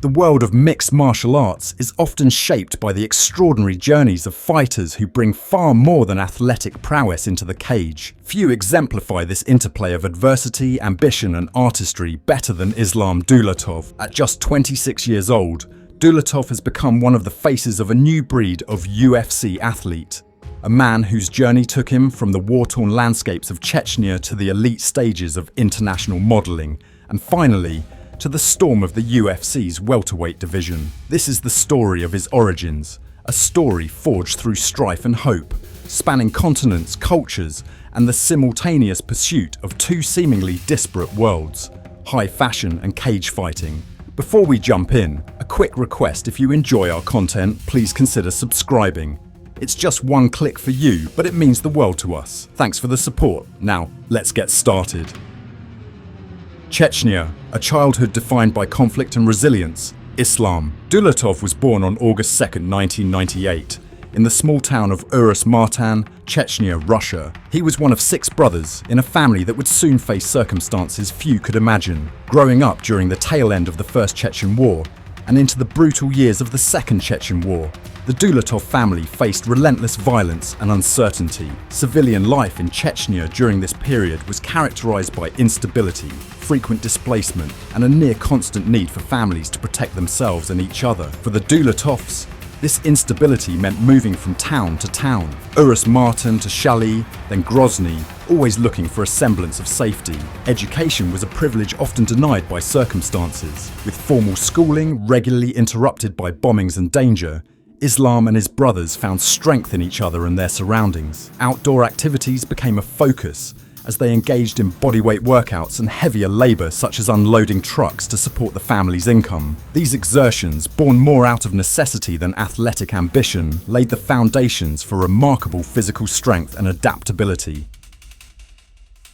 The world of mixed martial arts is often shaped by the extraordinary journeys of fighters who bring far more than athletic prowess into the cage. Few exemplify this interplay of adversity, ambition and artistry better than Islam Dulatov. At just 26 years old, Dulatov has become one of the faces of a new breed of UFC athlete. A man whose journey took him from the war-torn landscapes of Chechnya to the elite stages of international modelling, and finally, to the storm of the UFC's welterweight division. This is the story of his origins, a story forged through strife and hope, spanning continents, cultures, and the simultaneous pursuit of two seemingly disparate worlds, high fashion and cage fighting. Before we jump in, a quick request: if you enjoy our content, please consider subscribing. It's just one click for you, but it means the world to us. Thanks for the support. Now, let's get started. Chechnya, a childhood defined by conflict and resilience. Islam. Dulatov was born on August 2, 1998, in the small town of Urus-Martan, Chechnya, Russia. He was one of 6 brothers in a family that would soon face circumstances few could imagine. Growing up during the tail end of the First Chechen War and into the brutal years of the Second Chechen War, the Dulatov family faced relentless violence and uncertainty. Civilian life in Chechnya during this period was characterized by instability, frequent displacement, and a near-constant need for families to protect themselves and each other. For the Dulatovs, this instability meant moving from town to town, Urus-Martan to Shali, then Grozny, always looking for a semblance of safety. Education was a privilege often denied by circumstances. With formal schooling regularly interrupted by bombings and danger, Islam and his brothers found strength in each other and their surroundings. Outdoor activities became a focus as they engaged in bodyweight workouts and heavier labour such as unloading trucks to support the family's income. These exertions, born more out of necessity than athletic ambition, laid the foundations for remarkable physical strength and adaptability.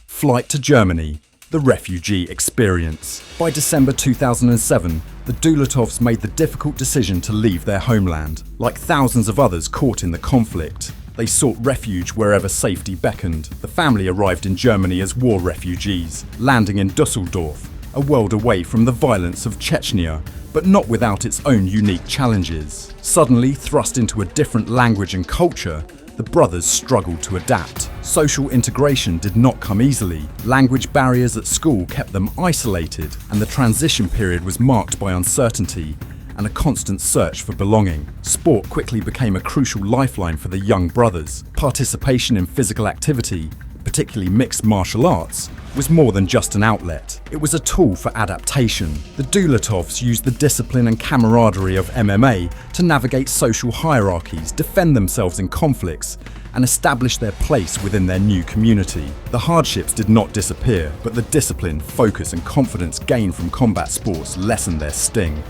Flight to Germany. The Refugee Experience. By December 2007, the Dulatovs made the difficult decision to leave their homeland. Like thousands of others caught in the conflict, they sought refuge wherever safety beckoned. The family arrived in Germany as war refugees, landing in Düsseldorf, a world away from the violence of Chechnya, but not without its own unique challenges. Suddenly thrust into a different language and culture, the brothers struggled to adapt. Social integration did not come easily. Language barriers at school kept them isolated, and the transition period was marked by uncertainty and a constant search for belonging. Sport quickly became a crucial lifeline for the young brothers. Participation in physical activity, particularly mixed martial arts, was more than just an outlet. It was a tool for adaptation. The Dulatovs used the discipline and camaraderie of MMA to navigate social hierarchies, defend themselves in conflicts, and establish their place within their new community. The hardships did not disappear, but the discipline, focus, and confidence gained from combat sports lessened their sting.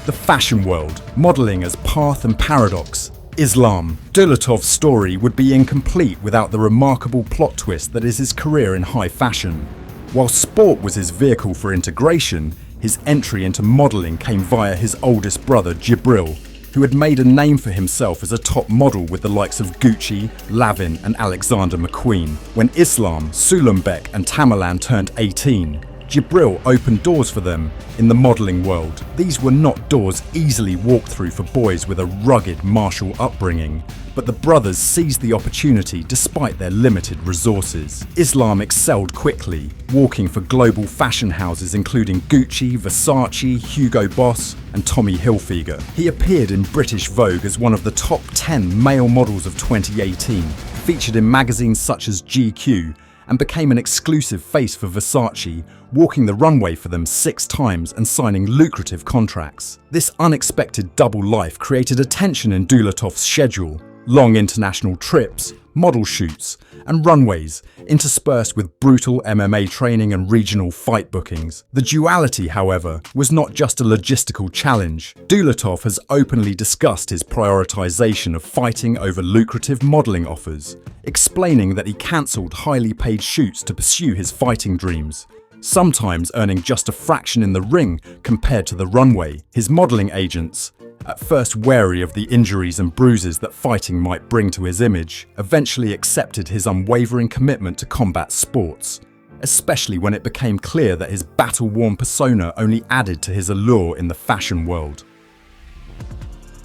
The fashion world, modeling as path and paradox. Islam. Dulatov's story would be incomplete without the remarkable plot twist that is his career in high fashion. While sport was his vehicle for integration, his entry into modelling came via his oldest brother Jibril, who had made a name for himself as a top model with the likes of Gucci, Lavin and Alexander McQueen. When Islam, Sulembek and Tamerlan turned 18, Jibril opened doors for them in the modelling world. These were not doors easily walked through for boys with a rugged martial upbringing, but the brothers seized the opportunity despite their limited resources. Islam excelled quickly, walking for global fashion houses including Gucci, Versace, Hugo Boss and Tommy Hilfiger. He appeared in British Vogue as one of the top 10 male models of 2018, featured in magazines such as GQ, and became an exclusive face for Versace, walking the runway for them 6 times and signing lucrative contracts. This unexpected double life created a tension in Dulatov's schedule: long international trips, model shoots, and runways, interspersed with brutal MMA training and regional fight bookings. The duality, however, was not just a logistical challenge. Dulatov has openly discussed his prioritization of fighting over lucrative modeling offers, explaining that he cancelled highly paid shoots to pursue his fighting dreams, sometimes earning just a fraction in the ring compared to the runway. His modeling agents, at first wary of the injuries and bruises that fighting might bring to his image, eventually accepted his unwavering commitment to combat sports. especially when it became clear that his battle-worn persona only added to his allure in the fashion world.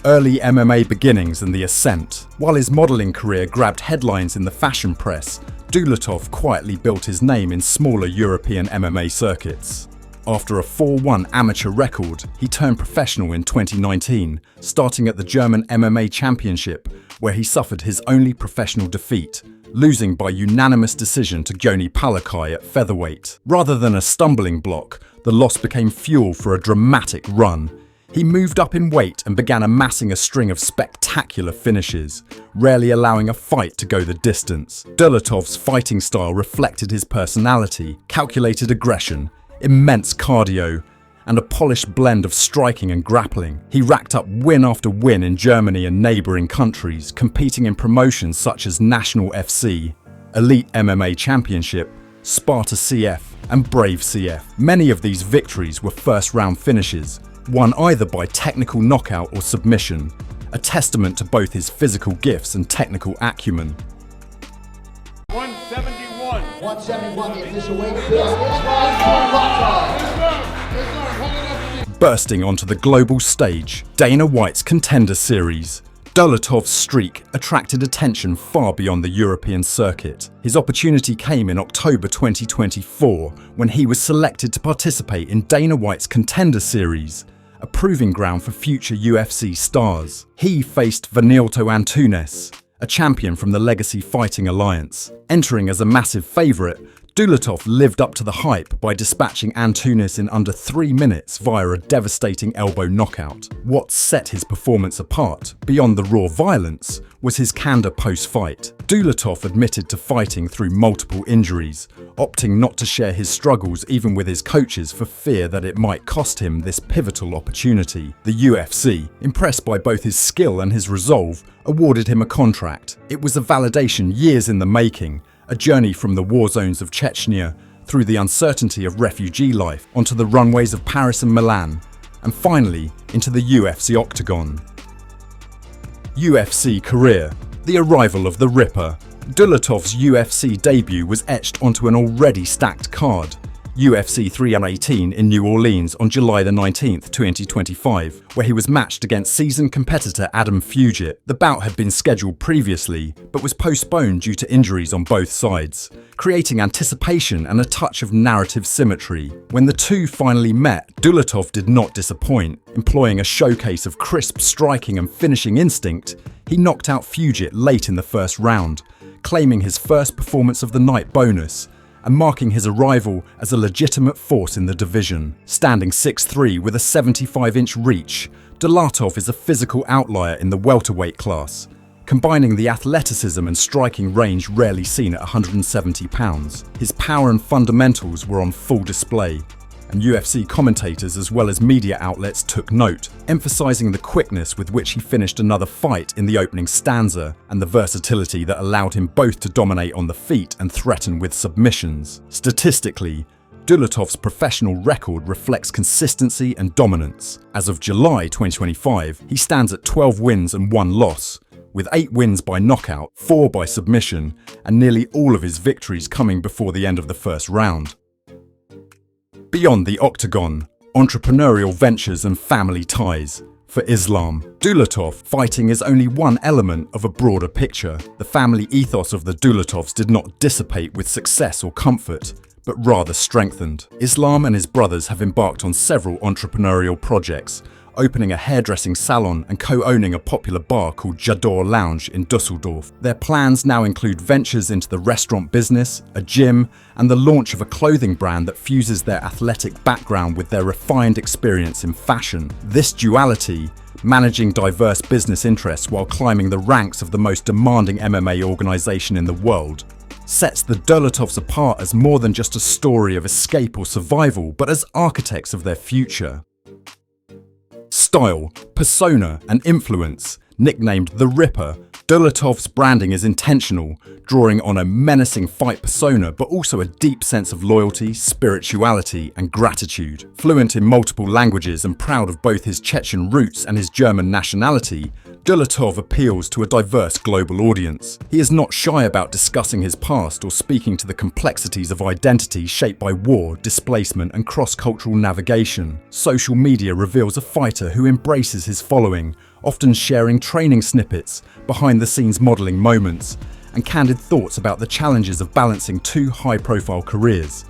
Early MMA beginnings and the ascent. While his modeling career grabbed headlines in the fashion press, Dulatov quietly built his name in smaller European MMA circuits. After a 4-1 amateur record, he turned professional in 2019, starting at the German MMA Championship, where he suffered his only professional defeat, losing by unanimous decision to Gyoni Palakai at featherweight. Rather than a stumbling block, the loss became fuel for a dramatic run. He moved up in weight and began amassing a string of spectacular finishes, rarely allowing a fight to go the distance. Dulatov's fighting style reflected his personality, calculated aggression, immense cardio, and a polished blend of striking and grappling. He racked up win after win in Germany and neighbouring countries, competing in promotions such as National FC, Elite MMA Championship, Sparta CF, and Brave CF. Many of these victories were first-round finishes, won either by technical knockout or submission, a testament to both his physical gifts and technical acumen. 171. 171, the official weight of this Dulatov. Bursting onto the global stage, Dana White's Contender Series. Dulatov's streak attracted attention far beyond the European circuit. His opportunity came in October 2024 when he was selected to participate in Dana White's Contender Series, a proving ground for future UFC stars. He faced Vanilto Antunes, a champion from the Legacy Fighting Alliance. Entering as a massive favourite, Dulatov lived up to the hype by dispatching Antunes in under 3 minutes via a devastating elbow knockout. What set his performance apart, beyond the raw violence, was his candour post-fight. Dulatov admitted to fighting through multiple injuries, opting not to share his struggles even with his coaches for fear that it might cost him this pivotal opportunity. The UFC, impressed by both his skill and his resolve, awarded him a contract. It was a validation years in the making, a journey from the war zones of Chechnya through the uncertainty of refugee life onto the runways of Paris and Milan, and finally into the UFC Octagon. UFC career. The arrival of the Ripper. Dulatov's UFC debut was etched onto an already stacked card. UFC 318 in New Orleans on July 19, 2025, where he was matched against seasoned competitor Adam Fugit. The bout had been scheduled previously, but was postponed due to injuries on both sides, creating anticipation and a touch of narrative symmetry. When the two finally met, Dulatov did not disappoint. Employing a showcase of crisp striking and finishing instinct, he knocked out Fugit late in the first round, claiming his first performance of the night bonus, and marking his arrival as a legitimate force in the division. Standing 6'3" with a 75-inch reach, Dulatov is a physical outlier in the welterweight class, combining the athleticism and striking range rarely seen at 170 pounds. His power and fundamentals were on full display, and UFC commentators as well as media outlets took note, emphasizing the quickness with which he finished another fight in the opening stanza and the versatility that allowed him both to dominate on the feet and threaten with submissions. Statistically, Dulatov's professional record reflects consistency and dominance. As of July 2025, he stands at 12 wins and 1 loss, with 8 wins by knockout, 4 by submission, and nearly all of his victories coming before the end of the first round. Beyond the Octagon, entrepreneurial ventures and family ties. For Islam, Dulatov, fighting is only one element of a broader picture. The family ethos of the Dulatovs did not dissipate with success or comfort, but rather strengthened. Islam and his brothers have embarked on several entrepreneurial projects, opening a hairdressing salon and co-owning a popular bar called J'adore Lounge in Dusseldorf. Their plans now include ventures into the restaurant business, a gym, and the launch of a clothing brand that fuses their athletic background with their refined experience in fashion. This duality, managing diverse business interests while climbing the ranks of the most demanding MMA organization in the world, sets the Dulatovs apart as more than just a story of escape or survival, but as architects of their future. Style, persona, and influence. Nicknamed The Ripper, Dulatov's branding is intentional, drawing on a menacing fight persona but also a deep sense of loyalty, spirituality, and gratitude. Fluent in multiple languages and proud of both his Chechen roots and his German nationality, Dulatov appeals to a diverse global audience. He is not shy about discussing his past or speaking to the complexities of identity shaped by war, displacement, and cross-cultural navigation. Social media reveals a fighter who embraces his following, often sharing training snippets, behind-the-scenes modeling moments, and candid thoughts about the challenges of balancing two high-profile careers.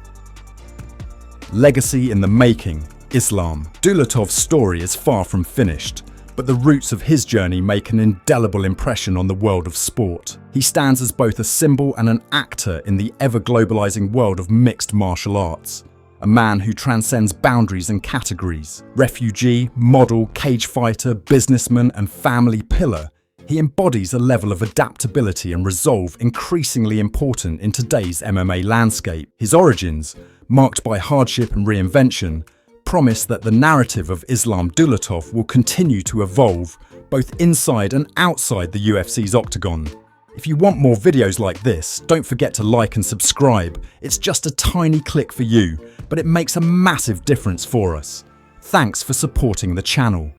Legacy in the making: Islam. Dulatov's story is far from finished, but the roots of his journey make an indelible impression on the world of sport. He stands as both a symbol and an actor in the ever-globalizing world of mixed martial arts. A man who transcends boundaries and categories. Refugee, model, cage fighter, businessman, and family pillar, he embodies a level of adaptability and resolve increasingly important in today's MMA landscape. His origins, marked by hardship and reinvention, promise that the narrative of Islam Dulatov will continue to evolve both inside and outside the UFC's Octagon. If you want more videos like this, don't forget to like and subscribe. It's just a tiny click for you, but it makes a massive difference for us. Thanks for supporting the channel.